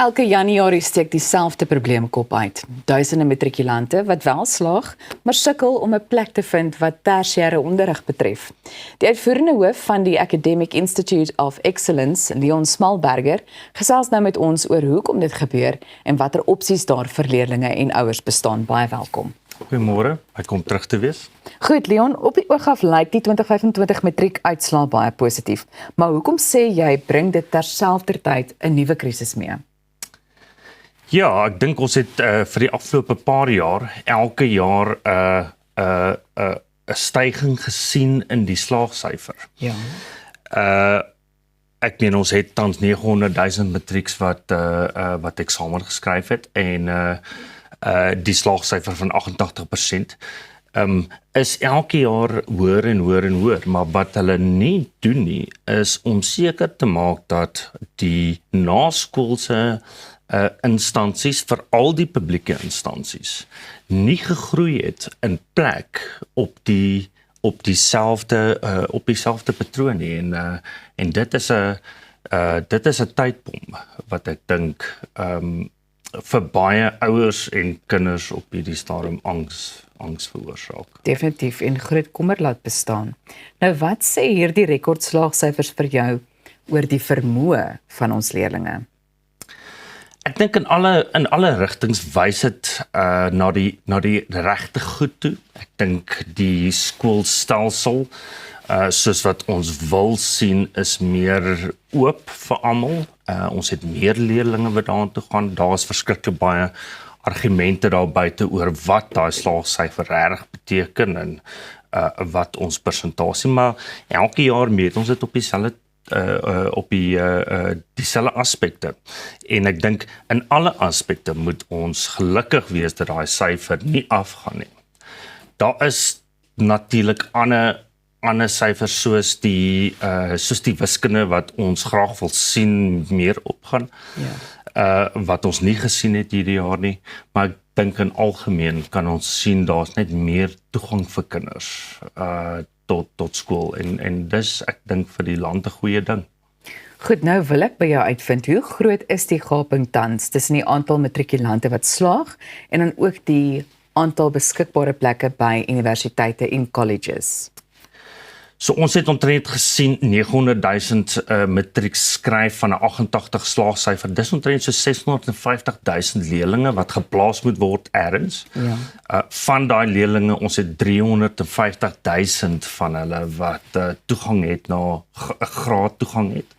Elke Januarie steek dieselfde probleemkop uit. Duisende matrikulante wat wel slaag, maar sukkel om 'n plek te vind wat tersiêre onderrig betref. Die uitvoerende hoof van die Academic Institute of Excellence, Leon Smalberger, gesels nou met ons oor hoekom dit gebeur en watter opsies daar vir leerdlinge en ouers bestaan. Baie welkom. Goeiemôre, ek kom terug te wees. Goed Leon, op die oog af lyk die 2025 matriek uitslae baie positief. Maar hoekom sê jy bring dit terselfdertyd 'n nuwe krisis mee? Ja, ek dink ons het vir die afgelope paar jaar elke jaar 'n stygings gesien in die slaagsyfer. Ja. Ek meen ons het tans 900,000 matrieks wat eksamen geskryf het en die slaagsyfer van 88% is elke jaar hoër en hoër en hoër, maar wat hulle nie doen nie is om seker te maak dat die naskoolse instansies, veral die publieke instansies, nie gegroei het in plek op dieselfde patroon nie en dit is 'n tydbom wat ek dink vir baie ouers en kinders op hierdie stadium angs veroorsaak. Definitief en groot kommer laat bestaan. Nou wat sê hierdie rekordslaagsyfers vir jou oor die vermoë van ons leerdlinge? Ek dink in alle rigtings wys dit na die regte goed toe. Ek dink die skoolstelsel soos wat ons wil sien is meer oop vir almal. Ons het meer leerdlinge wat daartoe gaan. Daar's verskriklik baie argumente daar buite oor wat daai slaagsyfer reg beteken en wat ons persentasie, maar elke jaar meet ons dit op dieselfde dieselfde aspekte. En ek dink in alle aspekte moet ons gelukkig wees dat daai syfer nie afgaan nie. Daar is natuurlik ander syfers soos die wiskunde wat ons graag wil sien meer opgaan. Ja. Wat ons nie gesien het hierdie jaar nie, maar ek dink in algemeen kan ons sien daar's net meer toegang vir kinders tot skool en dis ek dink vir die land 'n goeie ding. Goed, nou wil ek by jou uitvind, hoe groot is die gaping tans tussen die aantal matrikulante wat slaag en dan ook die aantal beskikbare plekke by universiteite en colleges? So ons het omtrent gesien 900,000 matriek skryf van 'n 88 slaagsyfer. Dis omtrent so 650,000 leerdlinge wat geplaas moet word ergens. Ja. Van daai leerdlinge, ons het 350,000 van hulle wat toegang het na 'n graad toegang het.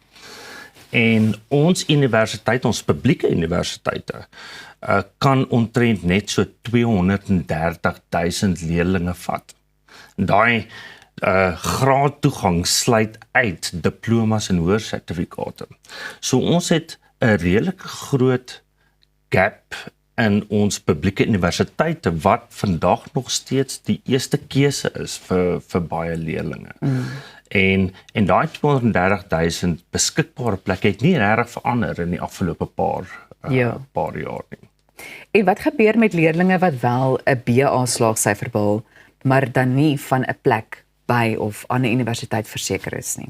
En ons universiteit, ons publieke universiteite, kan omtrent net so 230,000 leerdlinge vat. Daai graadtoegang sluit uit diplomas en hoër sertifikate. So ons het 'n redelike groot gap in ons publieke universiteite wat vandag nog steeds die eerste keuse is vir baie leerdlinge. En daai 230,000 beskikbare plekke het nie regtig verander in die afgelope paar jaar nie. En wat gebeur met leerdlinge wat wel 'n BA slaagsyfer behaal, maar dan nie van 'n plek by of aan 'n universiteit verseker is nie?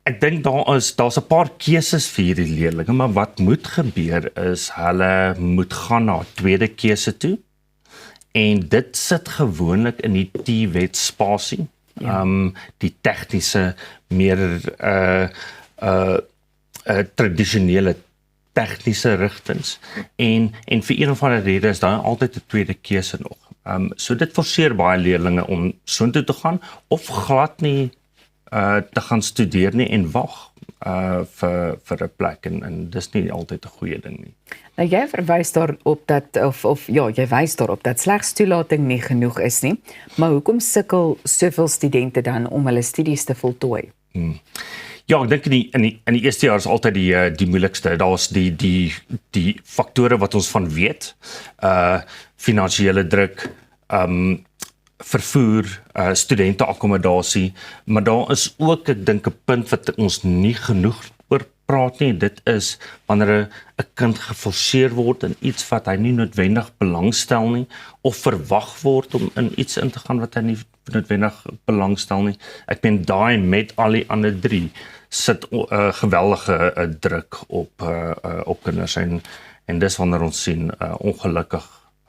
Ek dink daar's 'n paar keuses vir hierdie leerdlinge, maar wat moet gebeur is hulle moet gaan na 'n tweede keuse toe. En dit sit gewoonlik in die TVET spasie. Ja. Die tegniese meer tradisionele tegniese rigtings en vir een of ander rede is daar altyd 'n tweede keuse nog. So dit forceer baie leerdlinge om soontoe te gaan of glad nie te gaan studeer nie en wag vir 'n plek en dis nie altyd 'n goeie ding nie. Nou jy verwys daarop dat jy wys daarop dat slegs toelating nie genoeg is nie, maar hoekom sukkel soveel studente dan om hulle studies te voltooi? Ja, ek dink in die eerste jaar is altyd die moeilikste. Daar's die faktore wat ons van weet. Finansiële druk, vervoer, studenteakkommodasie, maar daar is ook ek dink 'n punt wat ons nie genoeg oor praat nie, dit is wanneer 'n kind geforseer word in iets wat hy nie noodwendig belangstel nie, of verwag word om in iets in te gaan wat hy nie noodwendig belangstel nie. Ek meen daai met al die ander drie sit geweldige druk op kinders en dis wanneer ons sien ongelukkig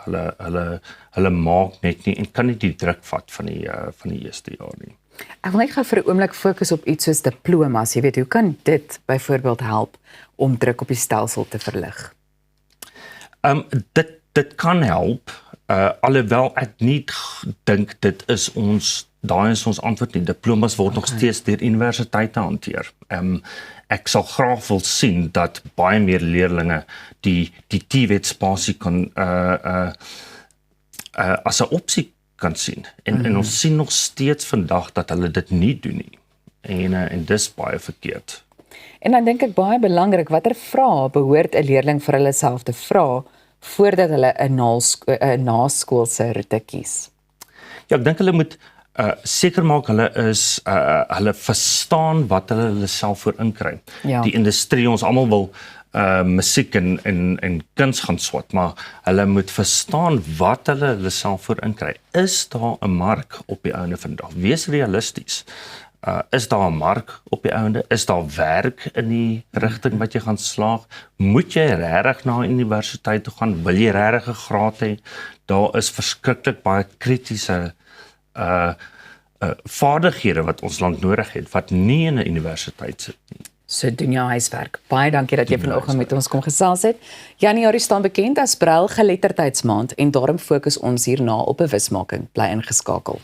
hulle maak net nie en kan nie die druk vat van die eerste jaar nie. Ek wil net gou vir 'n oomblik fokus op iets soos diplomas. Jy weet, hoe kan dit byvoorbeeld help om druk op die stelsel te verlig? Dit kan help, alhoewel ek nie dink daai is ons antwoord nie. Diplomas word nog steeds deur universiteite hanteer. Ek sal graag wil sien dat baie meer leerlinge die TVET spasie kan as 'n opsie kan sien. En ons sien nog steeds vandag dat hulle dit nie doen nie. En dis baie verkeerd. En dan dink ek baie belangrik, watter vrae behoort 'n leerling vir hulle self te vra voordat hulle 'n naskoolse roete kies? Ja, ek dink hulle moet seker maak hulle verstaan wat hulle self voor inkry. Ja. Die industrie, ons almal wil musiek en kuns gaan swat, maar hulle moet verstaan wat hulle self voor inkry. Is daar 'n mark op die einde van die dag? Wees realisties. Is daar 'n mark op die einde? Is daar werk in die rigting wat jy gaan slaag? Moet jy regtig na 'n universiteit toe gaan? Wil jy regtig 'n graad hê? Daar is verskriklik baie kritiese vaardighede wat ons land nodig het, wat nie in 'n universiteit sit nie. So doen jou huiswerk. Baie dankie dat jy vanoggend met ons kom gesels het. Januarie staan bekend as Braille Geletterdheidsmaand en daarom fokus ons hierna op bewusmaking. Bly ingeskakel.